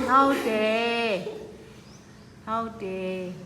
ဟုတ်တယ်ဟုတ်တယ်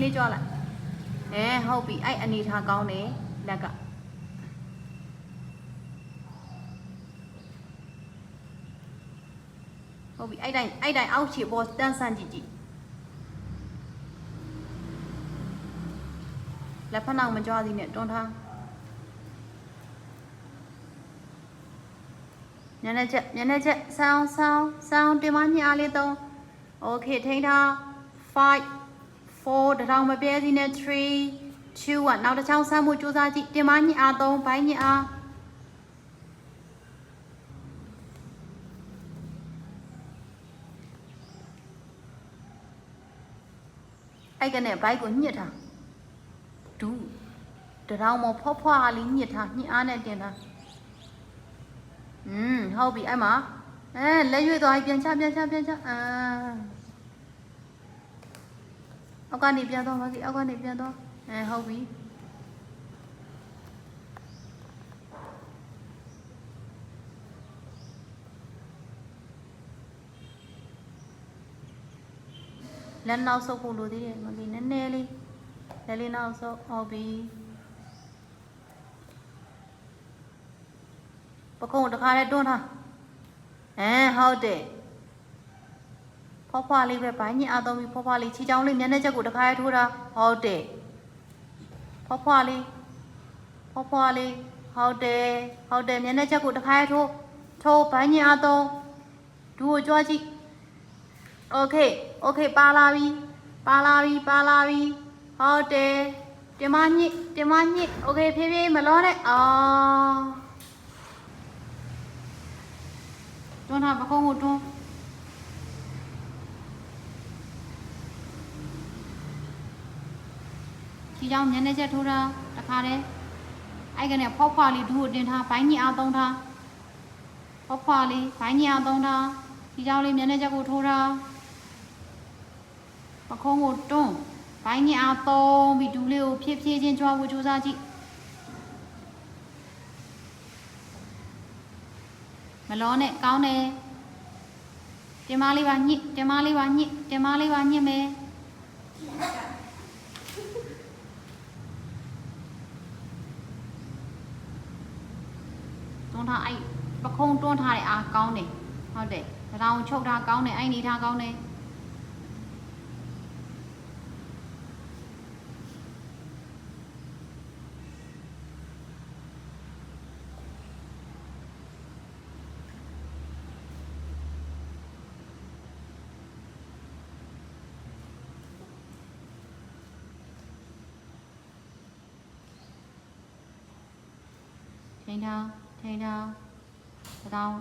လေးကြွလိုက်ဟုတ်ပြီအဲ့အနေထားကောင်းတယ်လက်ကဟုတ်ပြီအဲ့တိုင်းအောက်ခြေပေါ်တန်းဆန်းကြည့်လက်ဖက်နောက်မကြွားသေးနဲ့တွန်းထားညနေချက်ဆောင်းတင်မညအားလေးသုံးโอเคထိန်းထား5 4တထောင်မပြဲစီနဲ့3 2 1နောက်တစ်ချောင်းဆမ်းမှုစူးစမ်းကြည့်တင်မညအား3ဘိုင်းညအားအဲ့ကနေဘိုက်ကိုညှစ်ထားဒူးတထောင်မဖွားလေးညှစ်ထားညှစ်အားနဲ့တင်ထားဟုတ်ပြီအဲ့မှာလက်ရွေးသွားပြန်ချအောက်ကနေပြန်တော့ပါစီအောက်ကနေပြန်တော့ဟုတ်ပြီလက်နောက်ဆုပ်ဖို့လိုသေးတယ်မလီနည်းနည်းလေးလက်လေးနောက်ဆုပ်ဟုတ်ပြီပခုံးတစ်ခါလေးတွန်းထားဟုတ်တယ်ဖွားလေးပဲဘိုင်းညအားသုံးပြီးဖွားလေးချီချောင်းလေးမျက်နှာချက်ကိုတစ်ခါလေးထိုးတာဟုတ်တယ်ဖွားလေးဟုတ်တယ်မျက်နှာချက်ကိုတစ်ခါလေးထိုးဘိုင်းညအားသုံးဒူကိုကြွားကြည့်โอเคပါလာပြီဟုတ်တယ်တင်မညစ်โอเคဖြည်းဖြည်းမလောနဲ့တွန်းထားပခုံးကိုတွန်းချီချောင်းမျက်နှာချက်ထိုးတာတခါတည်းအဲ့ကနေဖွားလေးဒူးကိုတင်ထားဘိုင်းညအားသုံးထားဖွားလေးဘိုင်းညအားသုံးထားချီချောင်းလေးမျက်နှာချက်ကိုထိုးတာပခုံးကိုတွန်းဘိုင်းညအားသုံးပြီးဒူးလေးကိုဖြည်းဖြည်းချင်းကြွားဖို့ကြိုးစားကြည့်မလောနဲ့ကောင်းတယ်တင်မလေးပါညစ်မယ်တွန်းထားအဲ့ပခုံးတွန်းထားတဲ့အားကောင်းတယ်ဟုတ်တယ်တောင်ချုပ်ထားကောင်းတယ်အဲ့နေထားကောင်းတယ်ထိန်းထားတောင်း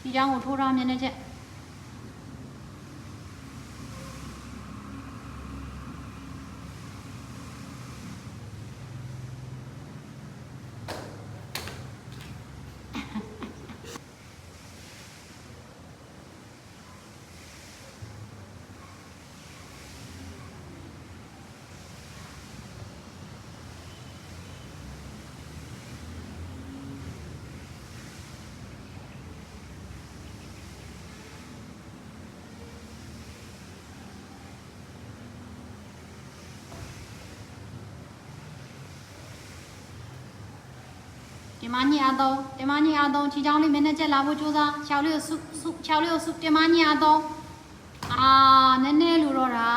ဒီကြောင့်ကိုထိုးထားမြင်နေချက် တင်မကြီးအားသုံးတင်မကြီးအားသုံးခြေချောင်းလေးမျက်နှာချက်လာဖို့ကြိုးစား6လေးကိုစု6လေးကိုစုတင်မကြီးအားသုံးအာနည်းနည်းလိုတော့တာ